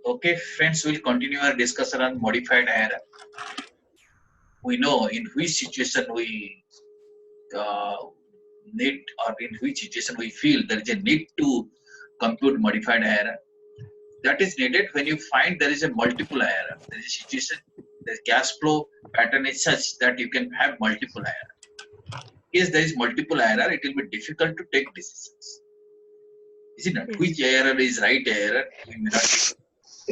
Okay, friends, we'll continue our discussion on modified IRR. We know in which situation we uh, need, or in which situation we feel there is a need to compute modified IRR. That is needed when you find there is a multiple IRR. There is a situation, the cash flow pattern is such that you can have multiple IRR. If there is multiple IRR, it will be difficult to take decisions. Is it not? Yes. Which IRR is right IRR? We may not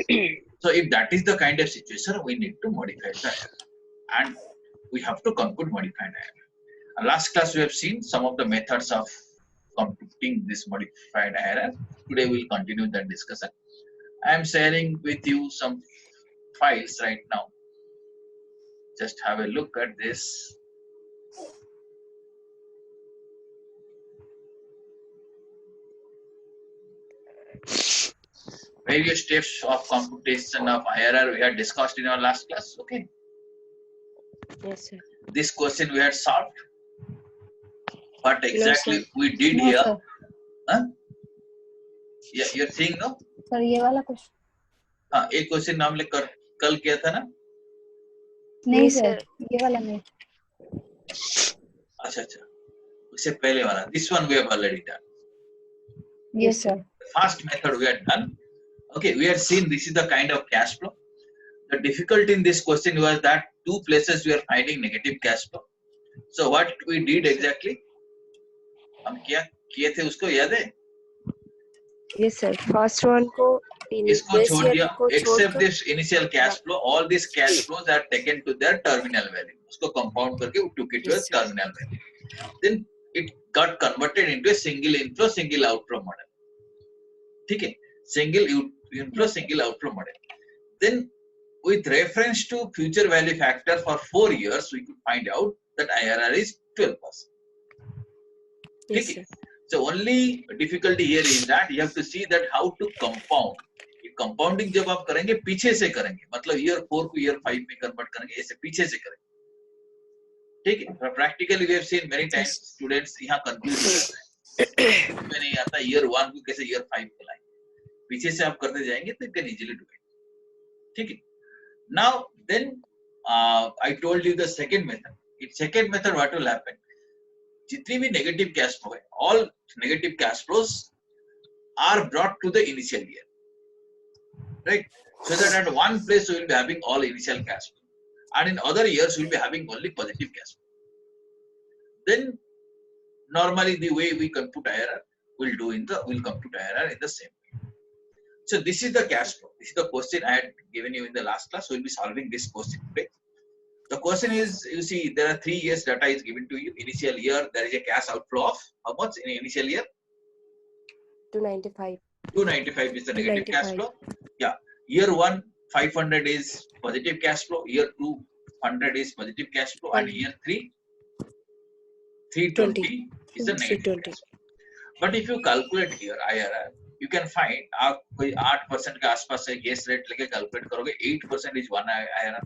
be. So if that is the kind of situation, we need to modify the IRR. And we have to compute modified IRR. Last class we have seen some of the methods of computing this modified IRR. Today we will continue that discussion. I am sharing with you some files right now. Just have a look at this. Various steps of computation of IRR we had discussed in our last class. Okay. Yes, sir. This question we had solved. What exactly sir. we did No, here? sir. Huh? Yeah, you're seeing no? Sir ये वाला question हाँ, एक question हमने कल किया था ना? नहीं सर, ये वाला नहीं. अच्छा, उससे पहले वाला. This one we have already done. Yes sir. The first method we had done. Okay, we had seen this is the kind of cash flow. The difficulty in this question was that two places we are finding negative cash flow. So what we did exactly? हम क्या किए थे उसको याद है? Yes, sir. First one को इसको छोड़ दिया. Except this initial cash flow, all these cash flows are taken to their terminal value. उसको compound करके we took it to a terminal value. Then it got converted into a single inflow, single outflow model. ठीक है? Single inflow, single outflow model. Then with reference to future value factor for 4 years, we could find out that IRR is 12%. Yes, sir. So only difficulty here is that you have to see that how to compound. Compounding जब आप करेंगे पीछे से करेंगे, मतलब year 4 को year 5 में convert करेंगे, ऐसे पीछे से करेंगे. ठीक है? Practically we have seen many times students यहाँ confused हो जाते हैं. में नहीं आता year 1 को कैसे year 5 को लाएं. पीछे से आप करते जाएंगे तो you can easily do it. ठीक है? Now then I told you the second method. In second method what will happen? जितनी भी negative cash flow है, all negative cash flows are brought to the initial year, right? So that at one place we will be having all initial cash flow, and in other years we will be having only positive cash flow. Then normally the way we compute IRR, we'll compute IRR in the same way. So this is the cash flow. This is the question I had given you in the last class. We'll be solving this question today. The question is, you see, there are 3 years data is given to you. Initial year, there is a cash outflow of how much in initial year? 295. 295 is the negative cash flow. Yeah. Year 1, 500 is positive cash flow. Year 2, 100 is positive cash flow. And year 3, 320 is the negative cash flow. But if you calculate here IRR, you can find आप कोई 8% के आसपास से guess rate लेके calculate करोगे, 8% is one IRR.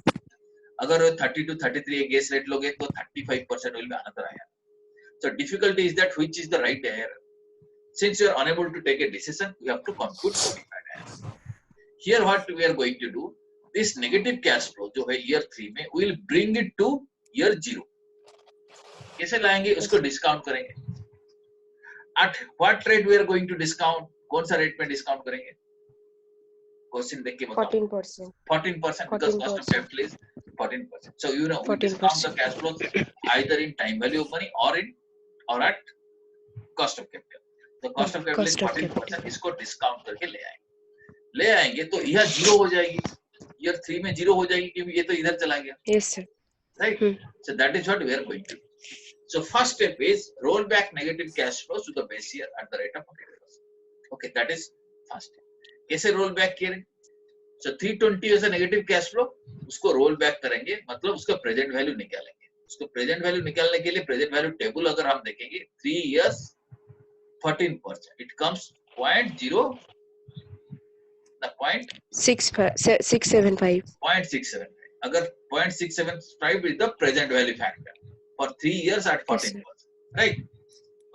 अगर 30 to 33 एक guess rate लोगे तो 35% will be another IRR. So difficulty is that which is the right IRR. Since you are unable to take a decision, you have to compute modified IRR. Here what we are going to do, this negative cash flow जो है year 3 में, we will bring it to year 0. कैसे लाएंगे? उसको discount करेंगे. At what rate we are going to discount? कौन सा rate में डिस्काउंट करेंगे? क्वेश्चन देख के बताओ. 14%. 14% because cost of capital is 14%. So you know we discount the cash flows either in time value of money or at cost of capital. The cost of capital is 14%. इसको discount करके ले आएंगे तो यह 0 हो जाएगी. Year 3 में 0 हो जाएगी क्योंकि ये तो इधर चला गया. Yes, sir. Right? So that is what we are going to do. So first step is roll back negative cash flows to the base year at the rate of 100%. Okay, that is first step. कैसे roll back करें? So 320 ऐसा negative cash flow, उसको roll back करेंगे, मतलब उसका present value निकालेंगे. उसको present value निकालने के लिए present value table अगर हम देखेंगे 3 years 14%, it comes 0.0, the 0.675. 0.675. अगर 0.675 is the present value factor for 3 years at 14%, right?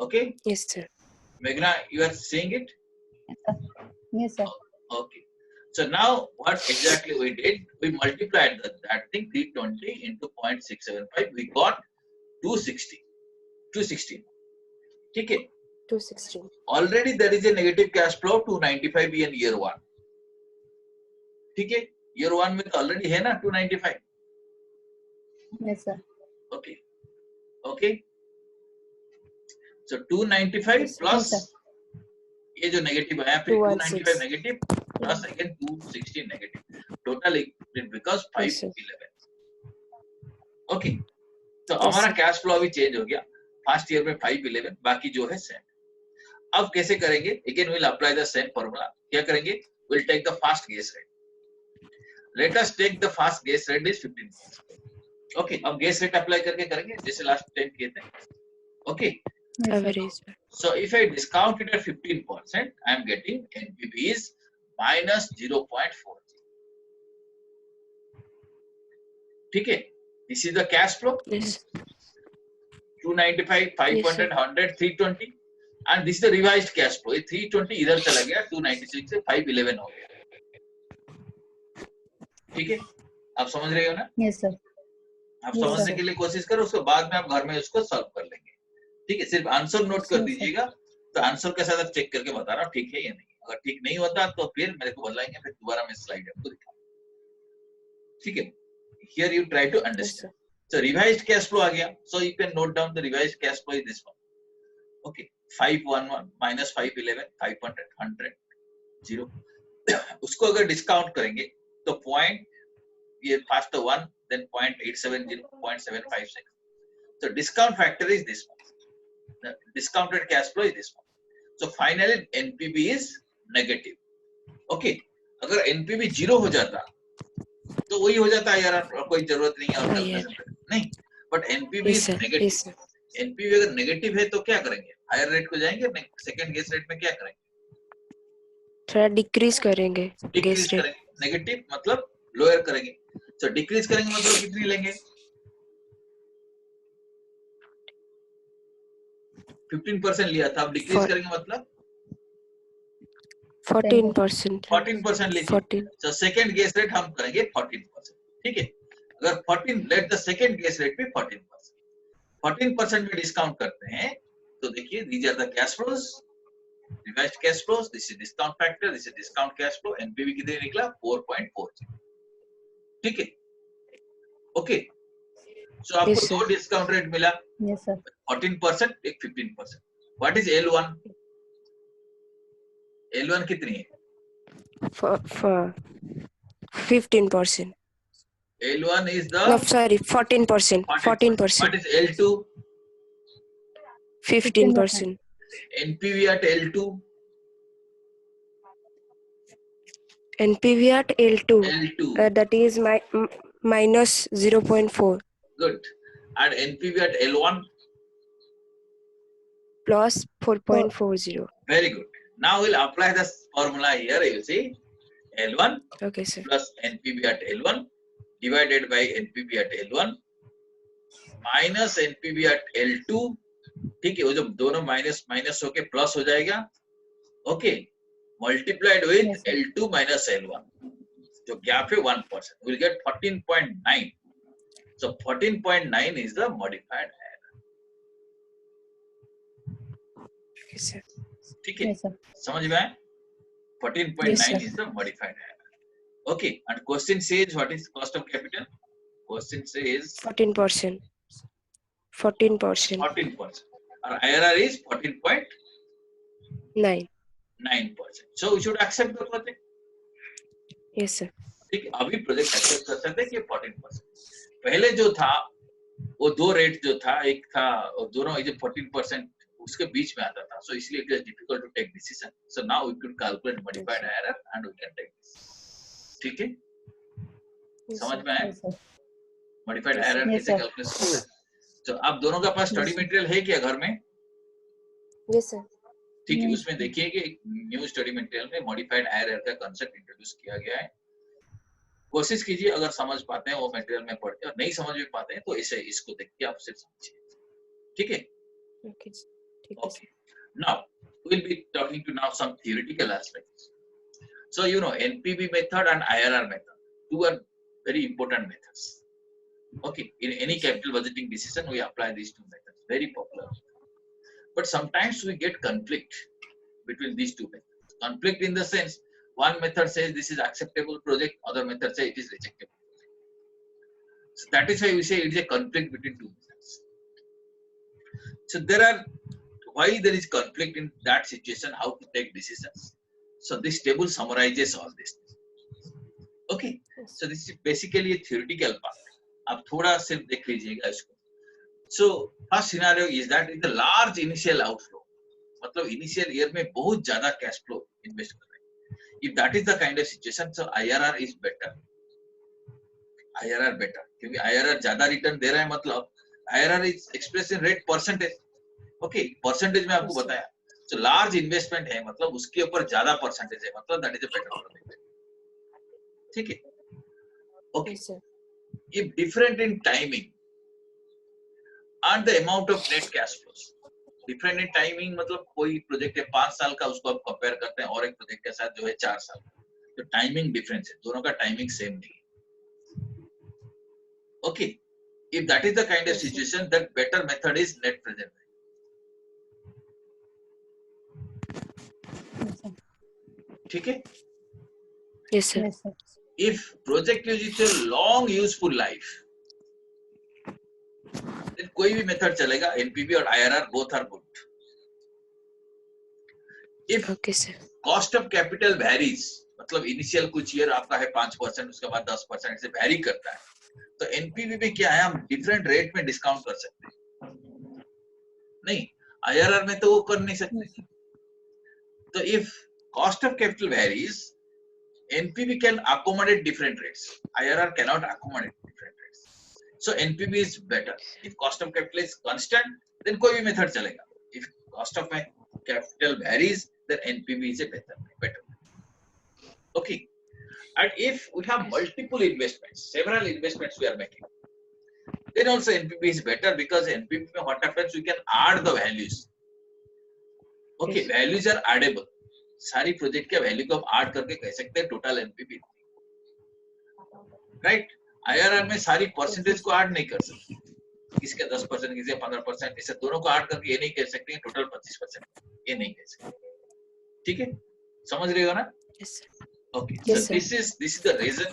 Okay. Yes, sir. Meghna, you are seeing it? Yes sir. Okay. So now what exactly we did, we multiplied that thing 320 into 0.675, we got 260. ठीक है, 216. already there is a negative cash flow 295 in year 1. ठीक है, year 1 में तो already है ना 295. Yes, sir. Okay. So 295 Yes, plus sir. ये जो नेगेटिव आया फिर 295 216. Negative plus again 216 negative, total it becomes Yes, sir. 511. Okay, तो Yes, हमारा sir. कैश फ्लो अभी चेंज हो गया, फर्स्ट ईयर में 511, बाकी जो है सेम. अब कैसे करेंगे, again will apply the same formula. क्या करेंगे, will take the first guess rate. Let us take the first guess rate is 15%. Okay, अब गेस रेट अप्लाई करके करेंगे जैसे लास्ट टाइम किए थे. Okay, Yes, sir. Average. so if I discount it at 15%, I am getting NPV is minus 0.40. ठीक है, this is the cash flow. Yes. 295, 500, 100, 320, and this is the revised cash flow. ये 320 इधर चला गया, 296 से 511 हो गया. ठीक है, आप समझ रहे हो ना? Yes, sir. आप Yes, समझने sir. के लिए कोशिश करो, उसके बाद में आप घर में उसको सॉल्व कर लेंगे. ठीक है, सिर्फ आंसर नोट कर Yes, sir. दीजिएगा, तो आंसर के साथ आप चेक करके बता रहा हूँ ठीक है या नहीं. अगर ठीक नहीं होता तो फिर मेरे को बताएंगे, फिर दोबारा मैं स्लाइड आपको दिखाऊंगा. ठीक है, here you try to Yes, understand. sir. So revised cash flow आ गया, so you can note down the revised cash flow is this one. Okay, 511 minus 511, 500, 100, 0. उसको अगर डिस्काउंट करेंगे तो पॉइंट, ये first 1, then 0.870, 0.756. So discount factor is this one. The discounted cash flow is this one. So finally NPV is negative. Okay, अगर NPV 0 हो जाता तो वही हो जाता है यार, कोई जरूरत नहीं है और कैलकुलेशन नहीं. But NPV Yes, is sir. negative. Yes, sir. NPV अगर नेगेटिव है तो क्या करेंगे, हायर रेट को जाएंगे, सेकंड गेस रेट में क्या करेंगे, थोड़ा डिक्रीज करेंगे डिक्रीज गेस रेट. करेंगे. नेगेटिव मतलब लोअर करेंगे. सो डिक्रीज करेंगे मतलब कितनी लेंगे, 15% लिया था, अब डिक्रीज For- करेंगे मतलब 14%. 14% लीजिए. 14. सो सेकंड गेस रेट हम करेंगे 14%. ठीक है, अगर 14, let the second guess rate भी 14%. 14% में डिस्काउंट करते हैं तो देखिए, these are the cash flows, revised cash flows, this is discount factor, this is discount cash flow. NPV कितने निकला, 4.40. ठीक है, ओके. सो आपको Yes, sir. दो डिस्काउंट रेट मिला, Yes, sir. 14%, एक 15%. What is L1? L1 कितनी है, For 15%. L1 is the No, sorry, 14%. 14%. What is L2? 15%. NPV at L2? NPV at L2. L2. That is minus 0.4 Good. And NPV at L1? plus 4.40. Very good. Now we'll apply the formula here. You see, L1 Okay, sir. plus NPV at L1 divided by NPV at L1 minus NPV at L2. ठीक है, वो जब दोनों minus minus होके plus हो जाएगा. Okay, multiplied with Yes, sir. L2 minus L1, जो gap है 1%, we'll get 14.9. So 14.9 is the modified error. Okay, sir. ठीक है, Yes, sir. समझ में आया? 14.9 Yes, sir. is the modified error. Okay, and question says what is cost of capital? Question says 14%. 14%. 14%. Our IRR is 14.9%. 9. So we should accept the project. Yes, sir. ठीक है, अभी project accept कर सकते हैं कि 14%. पहले जो था वो दो रेट जो था, एक था दोनों 14% उसके बीच में आता था. So इसलिए it is difficult to take decision. So now we could calculate modified error and we can take this. ठीक है, Yes, समझ sir. में आया? Yes, sir. Modified Yes, error Yes, कैसे sir. कैलकुलेट करते हैं. तो आप दोनों का पास स्टडी Yes, sir. मटेरियल है क्या घर में? Yes, sir. ठीक है, नहीं. उसमें देखिए कि न्यू स्टडी मटेरियल में मॉडिफाइड एरर का कांसेप्ट इंट्रोड्यूस किया गया है. कोशिश कीजिए, अगर समझ पाते हैं वो मटेरियल में पढ़ के, और नहीं समझ में पाते हैं तो इसे इसको देख के आप सिर्फ समझिए. ठीक है, Okay. ठीक है, okay. Now we'll be talking to now some theoretical aspects. So NPV method and IRR method, two are very important methods. Okay, in any capital budgeting decision, we apply these two methods. Very popular. But sometimes we get conflict between these two methods. Conflict in the sense, one method says this is acceptable project, other method says it is rejectable. So that is why we say it is a conflict between two methods. So why there is conflict in that situation, how to take decisions. So this table summarizes all this. Okay, so this is basically a theoretical part. आप थोड़ा सिर्फ देख लीजिएगा इसको. So first scenario is that in the large initial outflow, मतलब initial year में बहुत ज़्यादा cash flow invest कर रहे हैं. If that is the kind of situation, so IRR is better. IRR better, क्योंकि IRR ज़्यादा return दे रहा है, मतलब IRR is expressed in rate percentage. Okay, percentage में आपको बताया. So large investment है, मतलब उसके ऊपर ज़्यादा percentage है, मतलब that is a better project. ठीक है? Okay. Yes, sir. If different in timing and the amount of net cash flows, different in timing मतलब कोई प्रोजेक्ट है 5 साल का, उसको आप कंपेयर करते हैं और एक प्रोजेक्ट के साथ जो है 4 साल का, तो टाइमिंग डिफरेंस है, दोनों का टाइमिंग सेम नहीं है. Okay, if that is the kind of situation, that better method is net present value. Yes, sir. ठीक है? Yes, sir. Yes, sir. If project is a long useful life, then कोई भी method चलेगा, NPV और IRR both are good. If Okay, sir. cost of capital varies, मतलब initial कुछ year आपका है 5%, उसके बाद 10% से वैरी करता है, तो NPV में क्या है, हम डिफरेंट रेट में डिस्काउंट कर सकते हैं. नहीं, IRR में तो वो कर नहीं सकते. तो if cost of capital varies, NPV can accommodate different rates. IRR cannot accommodate different rates. So NPV is better. If cost of capital is constant, then कोई भी मेथड चलेगा. If cost of capital varies, then NPV is a better. Okay. And if we have multiple investments, several investments we are making, then also NPV is better, because NPV में what happens, we can add the values. Okay, Yes. values are addable. सारी project के value को आप add करके कह सकते हैं total NPV. Right? IRR में सारी परसेंटेज को ऐड नहीं कर सकते, किसके 10%, किसके 15%, इसे दोनों को ऐड करके ये नहीं कह सकते हैं टोटल 25%, ये नहीं कह सकते. ठीक है, समझ रहे हो ना? Yes, sir. Okay, Yes, so sir. this is the reason.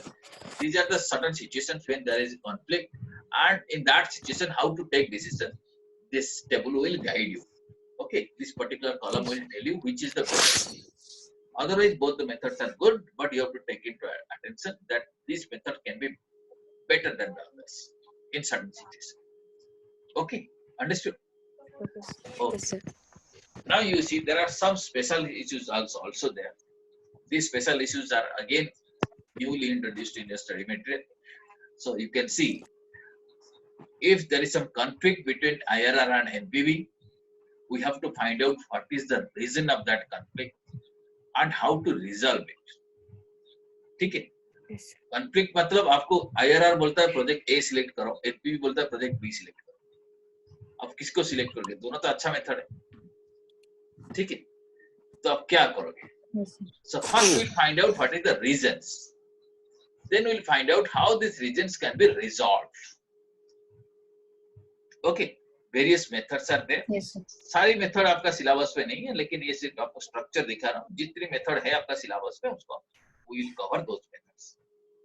These are the certain situations when there is conflict, and in that situation how to take decision, this table will guide you. Okay, this particular column will tell you which is the best. Otherwise, both the methods are good, but you have to take into attention that this method can be better than the others in certain situations. Okay, understood? Okay, sir. Okay. Yes, sir. Now you see there are some special issues also there. These special issues are again newly introduced in your study material. So you can see if there is some conflict between IRR and NPV, we have to find out what is the reason of that conflict and how to resolve it. ठीक है? Yes, sir. Conflict मतलब आपको IRR बोलता है project A select करो, NPV बोलता है project B select करो. अब किसको सिलेक्ट करोगे? दोनों तो अच्छा मेथड है. ठीक है, तो अब क्या करोगे? Yes, sir. So first we'll find out what is the reasons. Then we'll find out how these reasons can be resolved. Okay, various methods are there. Yes, sir. सारी मेथड आपका सिलेबस पे नहीं है, लेकिन ये सिर्फ आपको स्ट्रक्चर दिखा रहा हूँ. जितनी मेथड है आपका सिलेबस पे, उसको we will cover those methods.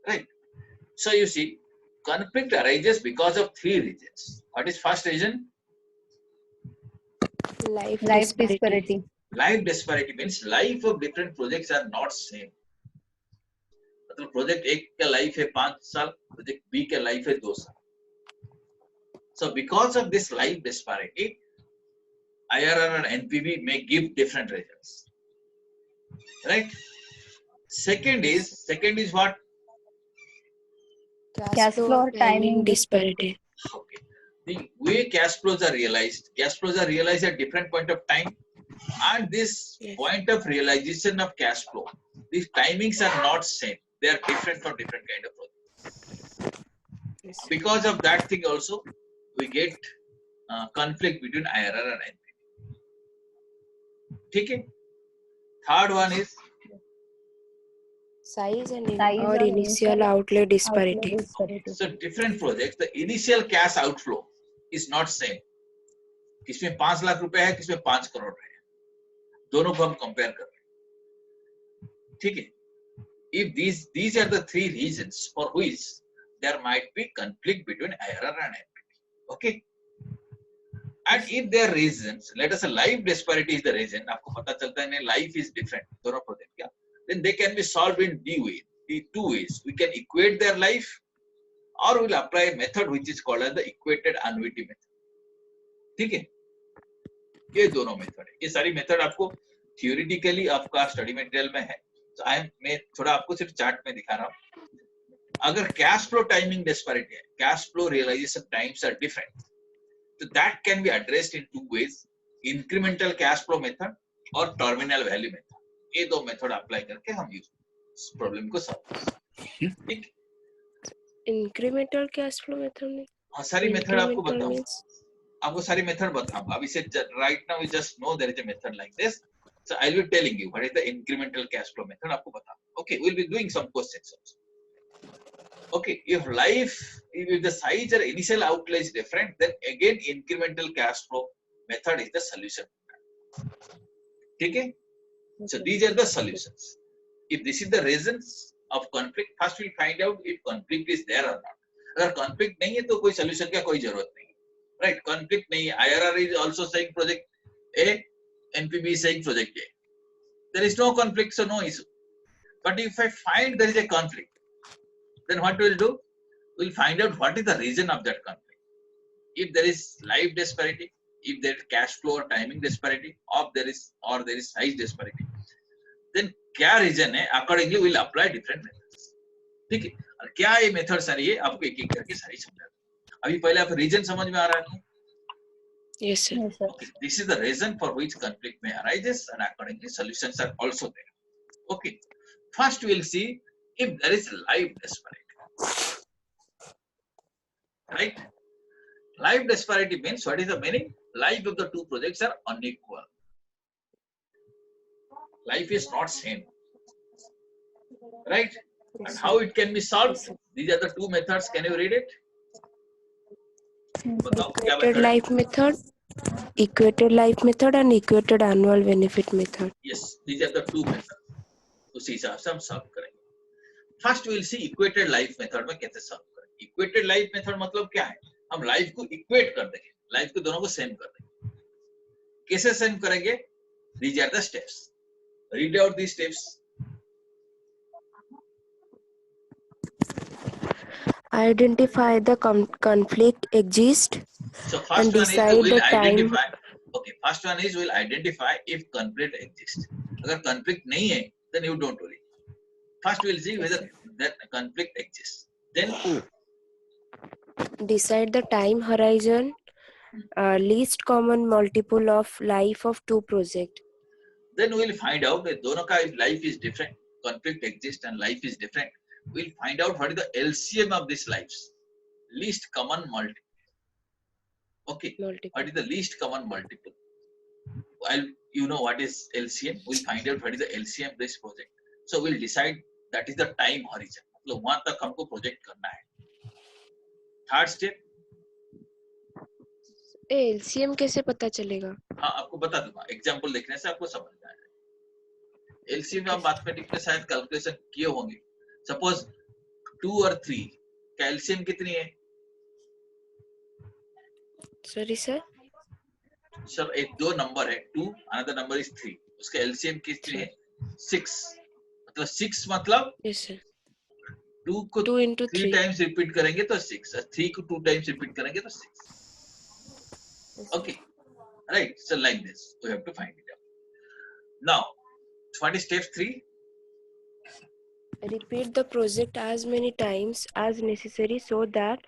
Right? So you see, conflict arises because of three reasons. What is first reason? Life Disparity. Life disparity means life of different projects are not same. मतलब project एक का life है 5 साल, project B का life है 2 साल. So because of this life disparity, IRR and NPV may give different results. Right? Second is what? Cash flow or timing disparity. Okay. The way cash flows are realized at different point of time, and this Yes. point of realization of cash flow, these timings are not same. They are different for different kind of projects. Yes, sir. Because of that thing also, we get conflict between IRR and NPV. ठीक है? Third one is Size and Size or or initial initial outlay disparity. outlay disparity. So different projects, the initial cash outflow is not same. किसमें 5 लाख रुपए है, किसमें 5 करोड़ है, दोनों को हम कंपेयर कर रहे हैं, ठीक है. If these are the three reasons for which there might be conflict between IRR and NPV. Okay. And if there are reasons, let us say life disparity is the reason, आपको पता चलता है life is different, दोनों project क्या, then they can be solved in two ways. We can equate their life, or we'll apply a method which is called as the equated annuity method. ठीक है, ये दोनों मेथड है. ये सारी method आपको थियोरिटिकली आपका स्टडी मटेरियल में है. तो मैं थोड़ा आपको सिर्फ चार्ट में दिखा रहा हूँ. अगर कैश फ्लो टाइमिंग डिस्पैरिटी है, cash flow realisation times are different, so that can be addressed in two ways: incremental cash flow method और terminal value method. ये दो मेथड अप्लाई करके हम इस प्रॉब्लम को सॉल्व करेंगे. ठीक, Incremental cash flow method में हाँ सारी मेथड आपको incremental बताऊंगा, means आपको सारी मेथड बताऊंगा. अभी से right now we just know there is a method like this, so I will be telling you what is the incremental cash flow method. आपको बताऊंगा. Okay, we'll be doing some questions also. Okay, if the size or initial outlay is different, then again incremental cash flow method is the solution. Okay, so these are the solutions. If this is the reasons of conflict, first we'll find out if conflict is there or not. अगर conflict नहीं है तो कोई solution का कोई जरूरत नहीं, right? Conflict नहीं है, IRR is also saying project A, NPB is saying project A. There is no conflict, so no issue. But if I find there is a conflict, then what we'll do? We'll find out what is the reason of that conflict. If there is life disparity, if there is cash flow or timing disparity, or there is size disparity, then क्या reason है? Accordingly, we'll apply different methods. ठीक है? और क्या ये methods सारी है? आपको एक एक करके सारी समझा दूँ. अभी पहले आप reason समझ में आ रहा है? yes sir. Yes, sir. Okay, this is the reason for which conflict may arise, and accordingly, solutions are also there. Okay, first we'll see if there is life disparity. Right? Life disparity means, what is the meaning? Life of the two projects are unequal. Life is not same. Right? And how it can be solved? These are the two methods. Can you read it? बताओ क्या Equated method है? life method, equated life method and equated annual benefit method. Yes, these are the two methods. उसी हिसाब से हम solve करेंगे. First we'll see equated life method में कैसे solve करेंगे. Equated life method मतलब क्या है? हम life को equate कर देंगे, life को दोनों को same कर देंगे. कैसे same करेंगे? These are the steps. Read out these steps. Identify the conflict exists So and first one is decide we'll the time. identify. Okay, first one is we'll identify if conflict exists. अगर conflict नहीं है, then you don't worry. First we'll see whether that conflict exists. Then Decide the time horizon, least common multiple of life of two project. then we'll find out that दोनों का life is different, conflict exists and life is different. We'll find out what is the LCM of these lives, least common multiple. Okay, Multiple. what is the least common multiple? Well, you know what is LCM. We'll find out what is the LCM of this project. So we'll decide that is the time horizon. मतलब वहां तक हमको project करना है. Third step, LCM कैसे पता चलेगा? हाँ आपको बता दूंगा, एग्जांपल देखने से आपको समझ में आएगा. एलसीएम में हम मैथमेटिक्स में शायद कैलकुलेशन किए होंगे. सपोज 2 और 3 का एलसीएम कितनी है? Sorry sir. सर एक दो नंबर है 2, अनदर नंबर इज 3, उसका एलसीएम कितनी है? 6. मतलब 6 मतलब Yes sir. 2 को 2 into 3 3. टाइम्स रिपीट करेंगे तो 6, और 3 को 2 टाइम्स रिपीट करेंगे तो 6. Okay, right? So like this, we have to find it out. Now, what is step 3? Repeat the project as many times as necessary so that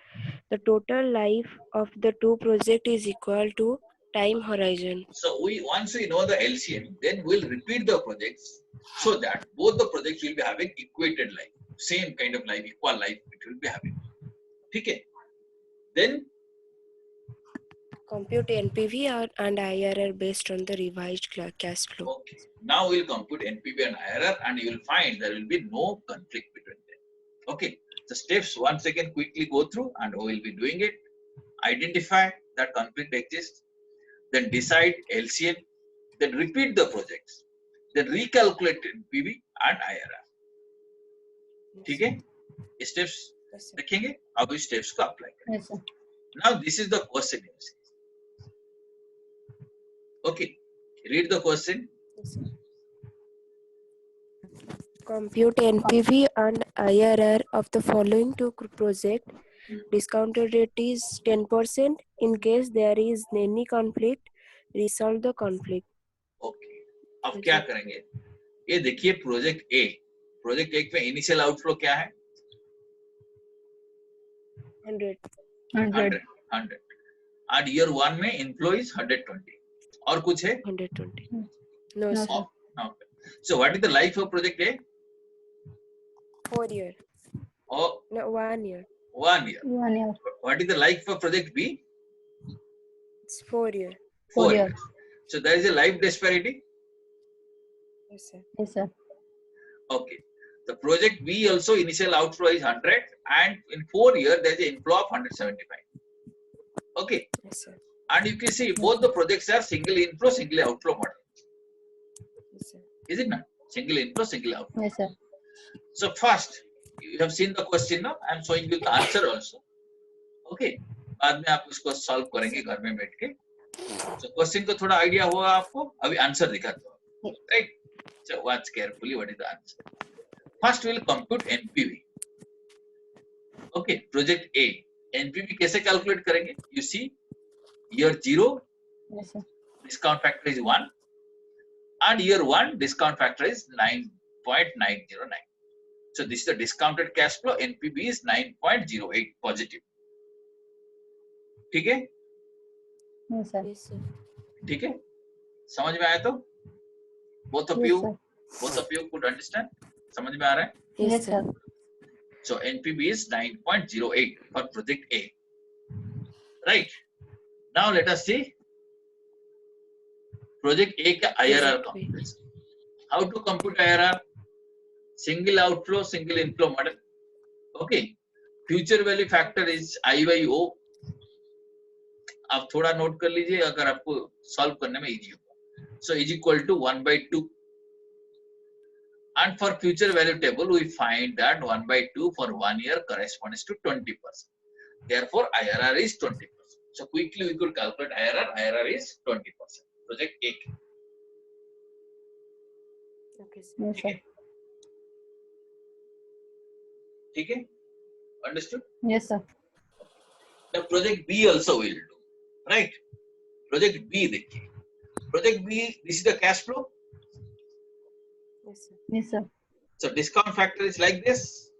the total life of the two project is equal to time horizon. So once we know the LCM, then we'll repeat the projects so that both the projects will be having equated life, same kind of life, equal life it will be having. ठीक है? Then Compute NPV and IRR based on the revised cash flow. Okay. Now we'll compute NPV and IRR, and you will find there will be no conflict between them. Okay. The steps once again quickly go through, and we will be doing it. Identify that conflict exists, then decide LCM, then repeat the projects, then recalculate NPV and IRR. ठीक है? ये steps Yes, sir. देखेंगे, अब इस steps को apply करेंगे. Yes, sir. Now this is the question. Okay, read the question. Yes, sir. Compute NPV and IRR of the following two project. Discounted rate is 10%. In case there is any conflict, resolve the conflict. Okay, अब क्या करेंगे? ये देखिए project A. Project A में initial outflow क्या है? 100. 100. 100. And year 1 में inflow is 120. और कुछ है? 120. No, No, sir. sir. Okay. So what is the life of project A? 4 year. Oh, No, 1 year. 1 year. 1 year. What is the life of project B? It's 4 year. 4 4 year. years. So there is a life disparity. Yes, sir. Yes, sir. Okay. The project B also initial outflow is 100, and in 4 years there is an inflow of 175. Okay. Yes, sir. And you can see both the projects are single inflow, single outflow model. Yes, sir. Is it not? Single inflow, single outflow. Yes, sir. So first, you have seen the question now. I am showing you the answer also. Okay. बाद में आप इसको solve करेंगे घर में बैठ के. So question का थोड़ा idea हुआ आपको? अभी answer दिखाता हूँ. Right? So watch carefully what is the answer. First we will compute NPV. Okay. Project A. NPV कैसे calculate करेंगे? You see, year 0 Yes, sir. discount factor is 1, and year 1 discount factor is 9.909. So this is the discounted cash flow. NPV is 9.08 positive. ठीक है? Yes, sir. Yes, sir. ठीक है? समझ में आया तो? Both of Yes, sir. you could understand? समझ में आ रहा है? Yes, sir. So NPV is 9.08 for project A. Right? Now let us see project A का IRR compute. How to compute IRR? Single outflow, single inflow model. Okay. Future value factor is I by O. आप थोड़ा note कर लीजिए अगर आपको solve करने में easy होगा. So is equal to 1 by 2. And for future value table, we find that 1 by 2 for 1 year corresponds to 20%. Therefore, IRR is 20%. So quickly we could calculate IRR. IRR is 20%. Project A. Okay, sir. Yes, sir. ठीक है? Understood? Yes, sir. The project B also will do. Right? Project B देखिए. Project B, this is the cash flow. Yes, sir. Yes, sir. So discount factor is like this.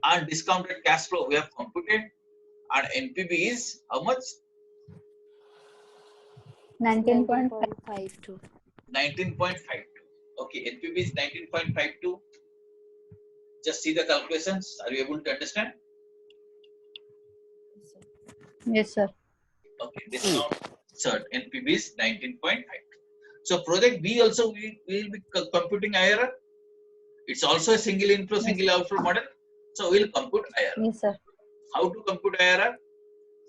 And discounted cash flow we have computed. And NPV is how much? 19.5. 19.52. 19.52. Okay, NPV is 19.52. Just see the calculations. Are you able to understand? Yes, sir. Yes, sir. Okay, discount cert NPV is 19.52. So project B also we will be computing IRR. It's also a single inflow, single outflow model. So we'll compute IRR. Yes, sir. How to compute IRR?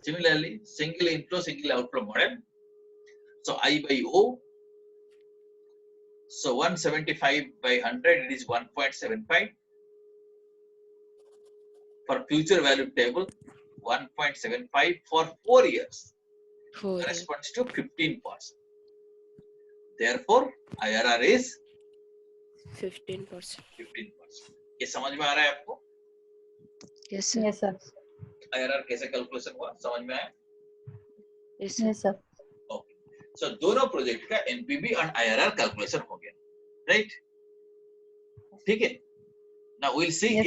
Similarly, single inflow, single outflow model. So I by O. So 175 by 100, it is 1.75. For future value table, 1.75 for 4 years 4 year. corresponds to 15%. Therefore, IRR is 15%. 15%. ये समझ में आ रहा है आपको? Yes, sir. Yes, sir. IRR कैसे calculation हुआ? समझ में आया? Yes, sir. Yes, sir. Okay. So दोनों प्रोजेक्ट का NPV और IRR कैलकुलेशन हो गया, right? ठीक है? Now we'll see Yes,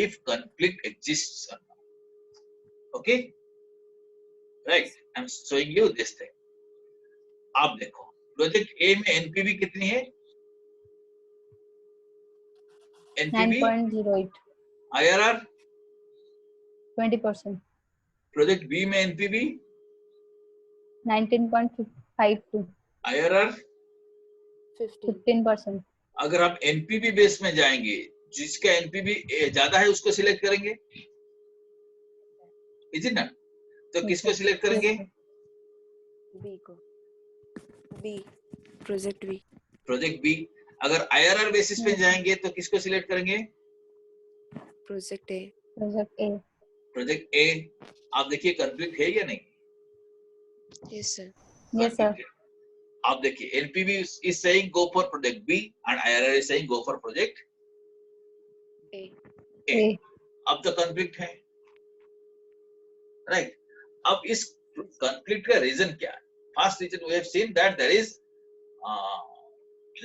if conflict exists or not. Okay? Right? I'm showing you this thing. आप देखो, प्रोजेक्ट A में NPV कितनी है? NPV 9.08. IRR 20%. प्रोजेक्ट B में NPV 19.52. IRR 15. 15%. अगर आप एनपीवी बेस में जाएंगे, जिसका एनपीवी ज्यादा है उसको सिलेक्ट करेंगे, इज इट ना? तो किसको सिलेक्ट करेंगे? Yes, sir. B को B project B. Project B. अगर आईआरआर बेसिस पे Yes. जाएंगे तो किसको सिलेक्ट करेंगे? Project A. Project A. Project A. आप देखिए कॉन्फ्लिक्ट है या नहीं? Yes sir. Yes, sir. Conflict है. आप देखिए NPV is saying go for project B and IRR is saying go for project A. A. A. अब तो कॉन्फ्लिक्ट है, राइट? अब इस कॉन्फ्लिक्ट का रीजन क्या है? First reason we have seen that there is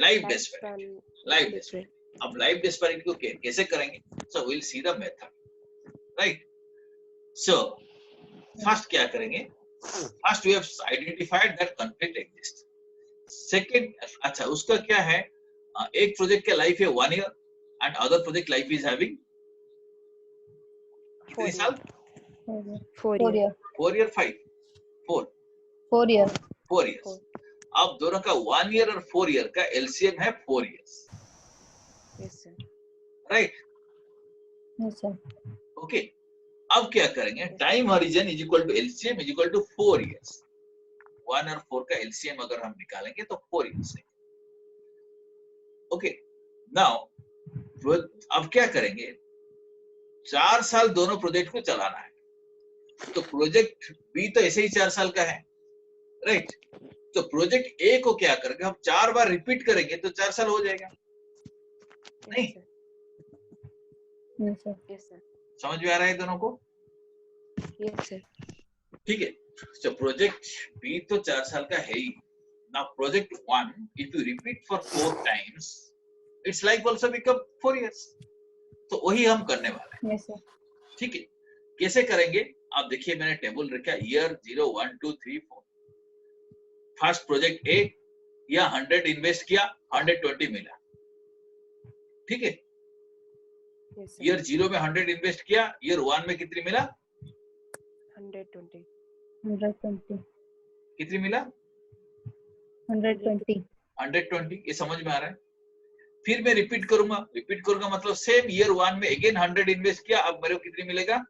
life disparity. Life disparity. अब life disparity को कैसे करेंगे? So we will see the method, right? So first क्या करेंगे? First we have identified that conflict exist. Second, अच्छा उसका क्या है? एक प्रोजेक्ट का लाइफ है 1 year and other project life is having कितने साल? 4 4 year. year. 4 year 5 4 4 year. 4 years. अब दोनों का 1 ईयर और 4 ईयर का एलसीएम है 4 years, Yes sir. Right? Yes, sir. Okay. अब क्या करेंगे? Time horizon is equal to LCM is equal to 4 years. 1 और 4 का एलसीएम अगर हम निकालेंगे तो 4 इयर्स है. ओके. नाउ अब क्या करेंगे? 4 साल दोनों प्रोजेक्ट को चलाना है. तो प्रोजेक्ट बी तो ऐसे ही 4 साल का है, राइट? तो प्रोजेक्ट ए को क्या करेंगे? हम 4 बार रिपीट करेंगे तो 4 साल हो जाएगा. नहीं. Yes, sir. Yes sir. समझ में आ रहा है दोनों को? Yes sir. ठीक है. तो प्रोजेक्ट बी तो 4 साल का है ही. Now project 1 if you repeat for 4 times it's like also become 4 years. तो वही हम करने वाले हैं. Yes, sir. ठीक है. कैसे करेंगे? आप देखिए मैंने टेबल रखा ईयर 0 1 2 3 4. फर्स्ट प्रोजेक्ट ए या 100 इन्वेस्ट किया, 120 मिला. ठीक है. Yes sir. ईयर 0 में 100 इन्वेस्ट किया, ईयर 1 में कितनी मिला? 120. 120. कितनी मिला? 120. 120. ये समझ में आ रहा है? फिर मैं रिपीट करूंगा मतलब सेम ईयर 1 में अगेन 100 इन्वेस्ट किया, अब मेरे को कितनी मिलेगा?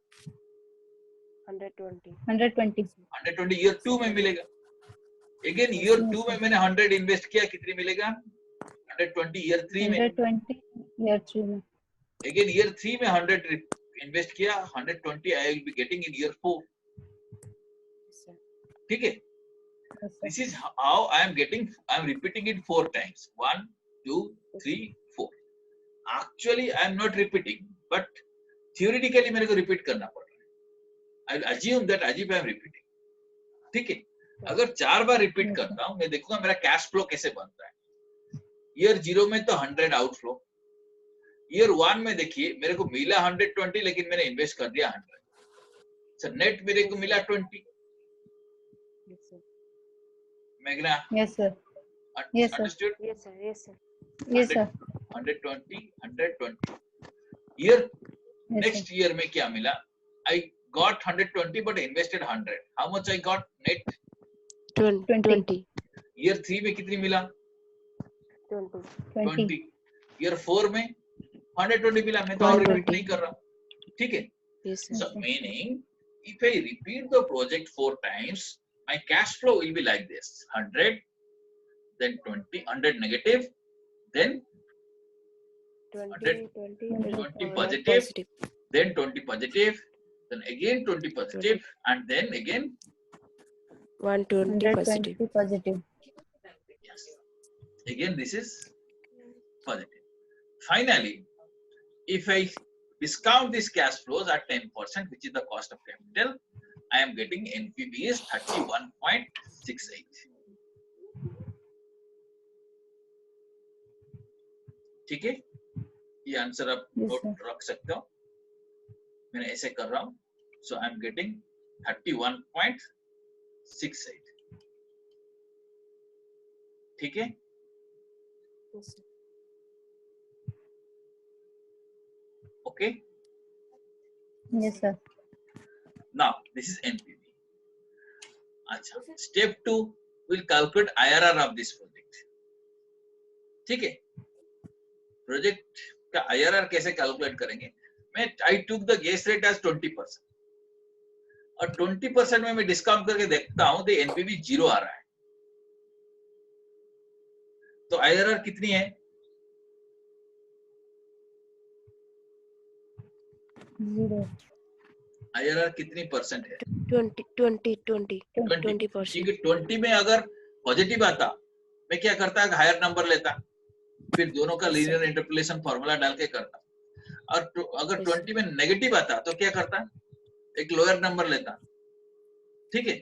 120. 120. 120 ईयर 2 में मिलेगा. अगेन ईयर 2 में मैंने 100 इन्वेस्ट किया, कितनी मिलेगा? 120 ईयर 3 में. 120 year 3 में. अगेन ईयर 3 में 100 इन्वेस्ट किया, 120 I will be getting in year 4. Yes sir. ठीक है. Yes, sir. This is how I am repeating it 4 times. 1 2 3 4. Actually I am not repeating, but theoretically मेरे को रिपीट करना पड़ रहा है. I will assume that as if I am repeating. ठीक है. अगर 4 बार रिपीट करता हूं, मैं देखूंगा मेरा कैश फ्लो कैसे बनता है. ईयर 0 में तो 100 आउटफ्लो. ईयर 1 में देखिए मेरे को मिला 120 लेकिन मैंने इन्वेस्ट कर दिया 100. सो नेट मेरे को मिला 20. Yes sir. मेघना, Yes, sir. Yes, sir. understood? Yes sir. Yes sir. Yes, sir. 120 120. Year Yes, next year में क्या मिला? I got 120 but invested 100. How much I got net? 20. Year 3 में कितनी मिला? 20. 20. ईयर 4 में 120 मिला. मैं तो और रिपीट 120. नहीं कर रहा. ठीक है. Yes sir. So meaning if I repeat the project 4 times, my cash flow will be like this: 100, then 20, 100 negative, then 20. 20 positive, then 20 positive, then again 20 positive, and then again 120 positive. 120 positive. yes, again this is positive. Finally, if I discount these cash flows at 10%, which is the cost of capital, I am getting NPV is 31.68. ठीक है. ये answer आप Yes, note sir. रख सकते हो. मैंने ऐसे कर रहा हूँ. So I am getting 31.68. ठीक है. Yes sir. Okay. Yes, sir. Now this is NPV. अच्छा, step 2 will calculate IRR of this project. ठीक है, प्रोजेक्ट का IRR कैसे कैलकुलेट करेंगे? मैं I took the guess rate as 20% और 20% में मैं डिस्काउंट करके देखता हूं तो एनपीवी 0 आ रहा है, तो IRR कितनी है? 0 IRR कितनी परसेंट है? 20%. 20 में अगर पॉजिटिव आता मैं क्या करता, हायर नंबर लेता, फिर दोनों का Yes, linear sir. Interpolation formula डाल के करता, और अगर Yes, 20 में नेगेटिव आता तो क्या करता, एक लोअर नंबर लेता। ठीक है,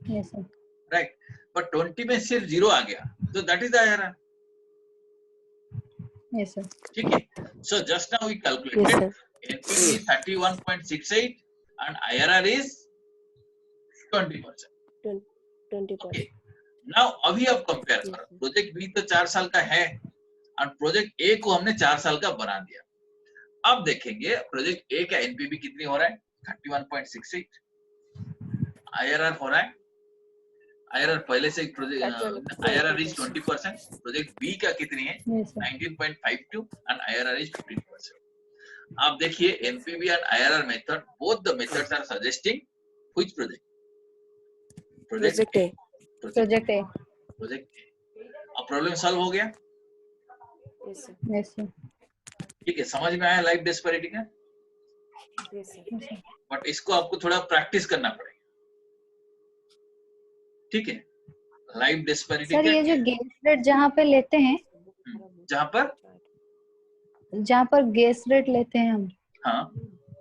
yes sir राइट, बट 20 में सिर्फ 0 आ गया तो that is the IRR। yes sir ठीक है, so just now we Yes, calculated sir. NPV is 31.68 and IRR is 20%। 20%. Okay, now अभी आप कंपेयर Yes, करो, sir. प्रोजेक्ट बी तो 4 साल का है और प्रोजेक्ट ए को हमने 4 साल का बना दिया। अब देखेंगे प्रोजेक्ट ए का एनपीवी कितनी हो रहा है, 31.68। IRR हो रहा है, IRR पहले से IRR इज 20%। प्रोजेक्ट बी का कितनी है, yes sir 19.52 and IRR is 15%। आप देखिए NPV and IRR method, both the methods are suggesting which project, Project A. project A project A. अब प्रॉब्लम सॉल्व हो गया। Yes, sir. yes sir ठीक है, समझ में आया लाइफ डिस्पैरिटी का, Yes, sir. yes sir but इसको आपको थोड़ा प्रैक्टिस करना पड़ेगा। ठीक है, लाइफ डिस्पैरिटी सर का ये जो गैस रेट जहाँ पे लेते हैं, जहां पर गैस रेट लेते हैं हम, हाँ,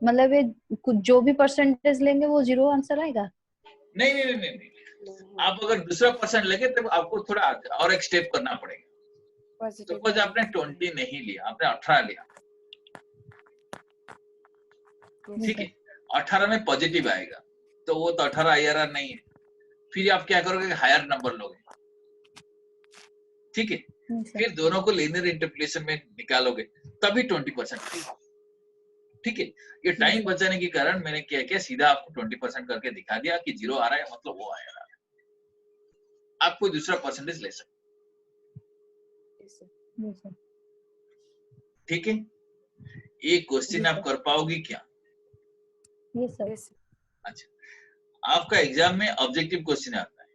मतलब ये कुछ जो भी परसेंटेज लेंगे वो 0 आंसर आएगा? नहीं नहीं नहीं नहीं, आप अगर दूसरा परसेंट लेंगे तो आपको थोड़ा और एक स्टेप करना पड़ेगा। Positive. सपोज आपने 20 नहीं लिया, आपने 18 लिया, ठीक है, 18 में पॉजिटिव आएगा तो वो तो 18 IRR नहीं है, फिर आप क्या करोगे, हायर नंबर लोगे। ठीक है, yes sir फिर दोनों को लीनियर इंटरपोलेशन में निकालोगे तभी 20%। ठीक है, ये टाइम बचाने के कारण मैंने क्या किया, सीधा आपको 20% करके दिखा दिया कि 0 आ रहा है मतलब वो IRR है, आप कोई दूसरा परसेंटेज ले सकते। Yes, sir. yes sir ठीक है, ये क्वेश्चन जी आप सर। कर पाओगे क्या? yes sir Yes, sir. अच्छा, आपका एग्जाम में ऑब्जेक्टिव क्वेश्चन आता है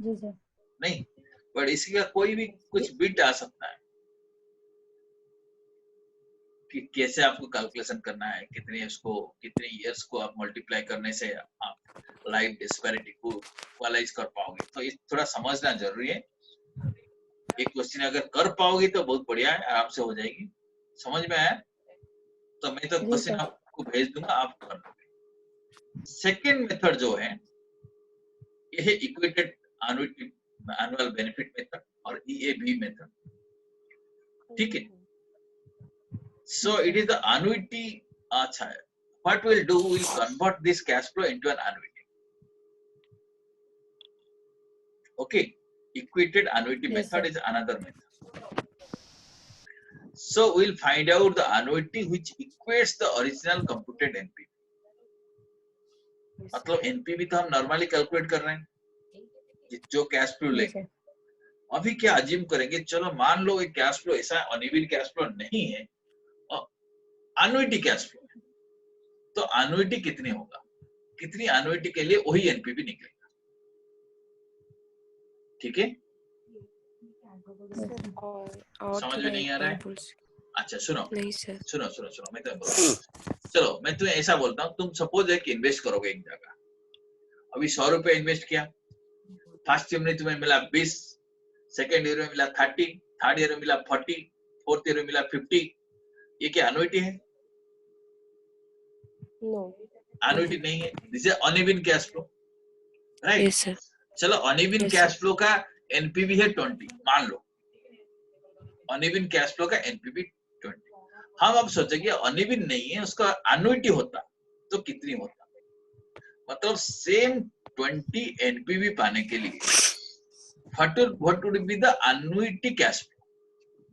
जी सर नहीं, बट इसका कोई भी कुछ बिट आ सकता है कि कैसे आपको कैलकुलेशन करना है, कितने उसको कितने इयर्स को आप मल्टीप्लाई करने से आप लाइफ डिस्पैरिटी को इक्वलाइज कर पाओगे, तो ये थोड़ा समझना जरूरी है। एक क्वेश्चन अगर कर पाओगे तो बहुत बढ़िया है, आराम से हो जाएगी। समझ में आया? तो मैं तो जी क्वेश्चन सर। आपको भेज दूंगा, आप कर लोगे। सेकेंड मेथड जो है ये है इक्वेटेड एनुअल बेनिफिट मेथड और EAB मेथड। ठीक है, so it is the annuity। अच्छा, what we'll do, we'll convert this cash flow into an annuity। Okay, equated annuity Yes, method sir. is another method। So we'll find out the annuity which equates the original computed NPV। Yes, sir. मतलब NPV तो हम normally calculate कर रहे हैं जो cash flow जी लेंगे। Sir अभी क्या अज्यूम करेंगे, चलो मान लो एक कैश फ्लो ऐसा अनइवन कैश फ्लो नहीं है और एन्युटी कैश फ्लो है, तो एन्युटी कितनी होगा, कितनी एन्युटी के लिए वही एनपीवी निकलेगा। ठीक है, और समझ में नहीं आ रहा है? अच्छा सुनो नहीं सर। सुनो सुनो सुनो, मैं तो चलो मैं तुम्हें ऐसा बोलता हूँ, तुम सपोज एक इन्वेस्ट करोगे एक जगह, अभी 100 रुपए इन्वेस्ट किया, फर्स्ट ईयर में तुम्हें मिला 20, सेकेंड ईयर में मिला 30, थर्ड ईयर में मिला 40, फोर्थ ईयर में मिला 50, ये क्या एन्युटी है? नो। एन्युटी नहीं है, this is uneven cash flow, right? Yes sir. चलो uneven Yes, cash sir. Flow का एनपीवी है 20, मान लो अनइवन कैश फ्लो का एनपीवी 20। हम अब सोचेंगे अनइवन नहीं है, उसका एन्युटी होता तो कितनी होता, मतलब सेम 20 एनपीवी पाने के लिए what would be the annuity cash flow,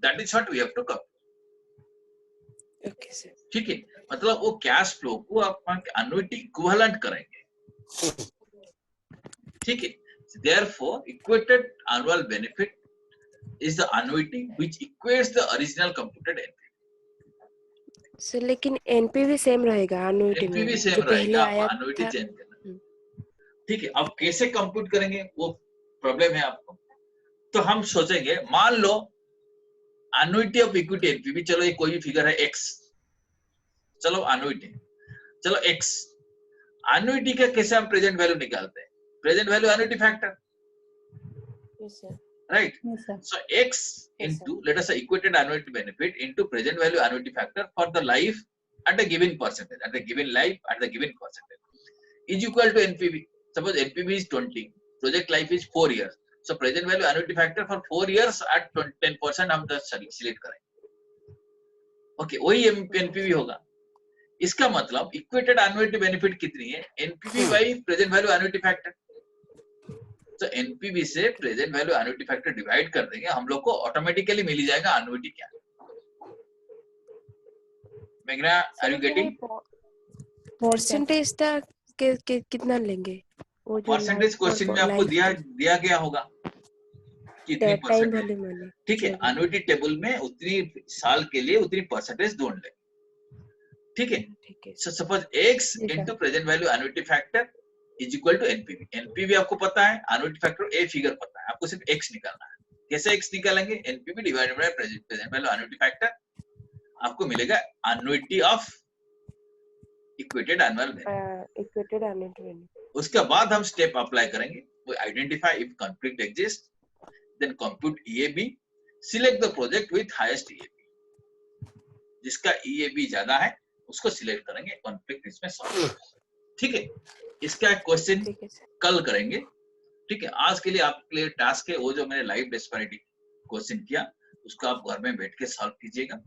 that is what we have to cover। Okay sir. ठीक है, मतलब वो कैश फ्लो को आप एन्युटी इक्विवेलेंट करेंगे। ठीक है. Therefore, equated annual benefit is the annuity which equates the original computed NPV. Sir लेकिन एनपीवी सेम रहेगा एन्युटी में, NPV सेम जो पहले रहेगा, आया आपको annuity था. चेंज करना. ठीक है. अब कैसे कंप्यूट करेंगे वो प्रॉब्लम है आपको. तो हम सोचेंगे, मान लो एन्युटी ऑफ इक्विटी एनपीवी, चलो ये कोई भी फिगर है x, चलो एन्युटी, चलो x. एन्युटी का कैसे हम प्रेजेंट वैल्यू निकालते हैं? Present value annuity factor, Yes, sir. right? Yes, sir. So x into, let us say, equated annuity benefit into present value annuity factor for the life at a given percentage, at a given life at the given percentage is equal to NPV. Suppose NPV is 20, project life is 4 years. So present value annuity factor for 4 years at 10% हम select करेंगे. Okay, वही NPV होगा. इसका मतलब equated annuity benefit कितनी है? NPV by present value annuity factor. तो NPV से present value annuity factor divide कर देंगे, हम लोग को ऑटोमेटिकली मिल जाएगा एनुइटी क्या. मेघना, आर यू गेटिंग? परसेंटेज था कितना लेंगे? वो जो परसेंटेज क्वेश्चन में आपको दिया गया होगा कितनी परसेंटेज. ठीक है. एनुइटी टेबल में उतनी साल के लिए उतनी परसेंटेज ढूंढ ले. ठीक है. So suppose x into present value annuity factor is equal to NPV. NPV आपको पता है, annuity factor a फिगर पता है, आपको सिर्फ x निकालना है. कैसे x निकालेंगे? NPV divided by present value annuity factor, आपको मिलेगा annuity of equated annual benefit. Equated annuity. उसके बाद हम स्टेप अप्लाई करेंगे. We identify if conflict exists, then compute EAB, select the project with highest EAB. जिसका EAB ज्यादा है उसको सिलेक्ट करेंगे, कॉन्फ्लिक्ट इसमें सॉल्व. ठीक है. इसका क्वेश्चन कल करेंगे. ठीक है. आज के लिए आपके लिए टास्क है, वो जो मैंने लाइफ डिस्पैरिटी क्वेश्चन किया उसको आप घर में बैठ के सॉल्व कीजिएगा,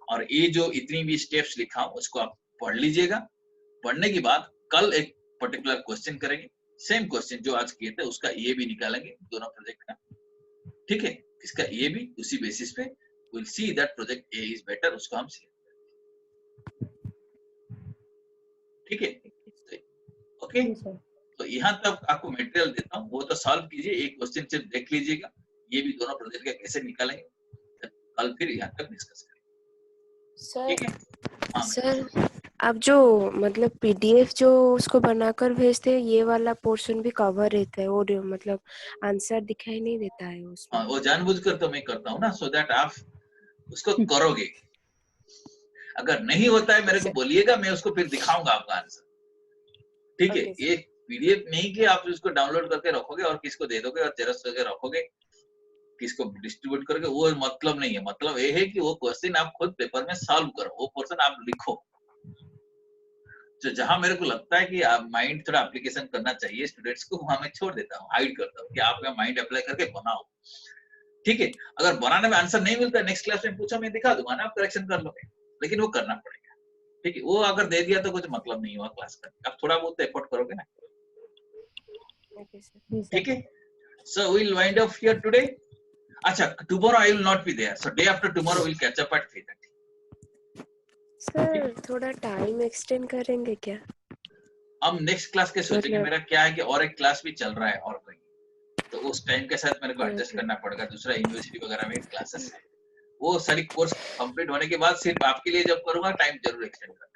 और ये जो इतनी भी स्टेप्स लिखा हूं उसको आप पढ़ लीजिएगा. पढ़ने के बाद कल एक पर्टिकुलर क्वेश्चन करेंगे, सेम क्वेश्चन जो आज किए थे उसका EAB निकालेंगे दोनों प्रोजेक्ट का. ठीक है. इसका EAB उसी बेसिस पे will see that project A is better, उसको हम सिलेक्ट. ठीक है. ओके. तो यहाँ तक आपको मटेरियल देता हूँ, वो तो सॉल्व कीजिए. एक क्वेश्चन सिर्फ देख लीजिएगा, ये भी दोनों प्रोजेक्ट का कैसे निकालेंगे कल फिर यहाँ तक डिस्कस करेंगे. ठीक है. सर आप जो मतलब पीडीएफ जो उसको बनाकर भेजते हैं, ये वाला पोर्शन भी कवर रहता है, वो मतलब आंसर दिखाई नहीं देता है उसमें. वो जानबूझकर तो मैं करता हूँ ना, सो दैट आप उसको करोगे. अगर नहीं होता है मेरे को बोलिएगा, मैं उसको फिर दिखाऊंगा आपका आंसर. ठीक है. ये पीडीएफ नहीं कि आप उसको डाउनलोड करके रखोगे और किसको दे दोगे और जेरॉक्स करके रखोगे, किसको डिस्ट्रीब्यूट करके, वो मतलब नहीं है. मतलब ये है कि वो क्वेश्चन आप खुद पेपर में सॉल्व करो, वो पोर्शन आप लिखो. तो जहां मेरे को लगता है कि आप माइंड थोड़ा एप्लीकेशन करना चाहिए स्टूडेंट्स को, वहां मैं छोड़ देता हूँ, हाइड करता हूँ कि आप माइंड अप्लाई करके बनाओ. ठीक है. अगर बनाने में आंसर नहीं मिलता, नेक्स्ट क्लास में पूछो, मैं दिखा दूंगा ना, आप करेक्शन कर लोगे, लेकिन वो करना पड़ेगा. ठीक है. वो अगर दे दिया तो कुछ मतलब नहीं हुआ क्लास का, आप थोड़ा बहुत एफर्ट करोगे ना. ठीक है. So we'll wind up here today. अच्छा, tomorrow I will not be there, so day after tomorrow we'll catch up at 3:30. Sir थोड़ा टाइम एक्सटेंड करेंगे क्या? हम नेक्स्ट क्लास के सोचेंगे. मेरा क्या है कि और एक क्लास भी चल रहा है और कोई, तो उस टाइम के साथ मेरे को एडजस्ट करना पड़ेगा. दूसरा यूनिवर्सिटी वगैरह में क्लासेस है, वो सारी कोर्स कंप्लीट होने के बाद सिर्फ आपके लिए जब करूंगा टाइम जरूर एक्सटेंड करना.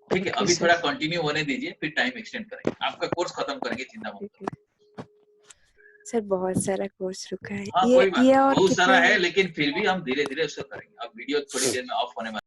ठीक है. अभी थोड़ा कंटिन्यू होने दीजिए, फिर टाइम एक्सटेंड करेंगे. आपका कोर्स खत्म करेंगे, चिंता मत करिए. सर बहुत सारा कोर्स रुका है. हाँ, कोई बात नहीं, बहुत सारा है, लेकिन फिर भी हम धीरे धीरे उसको करेंगे. अब वीडियो थोड़ी देर में ऑफ होने वाला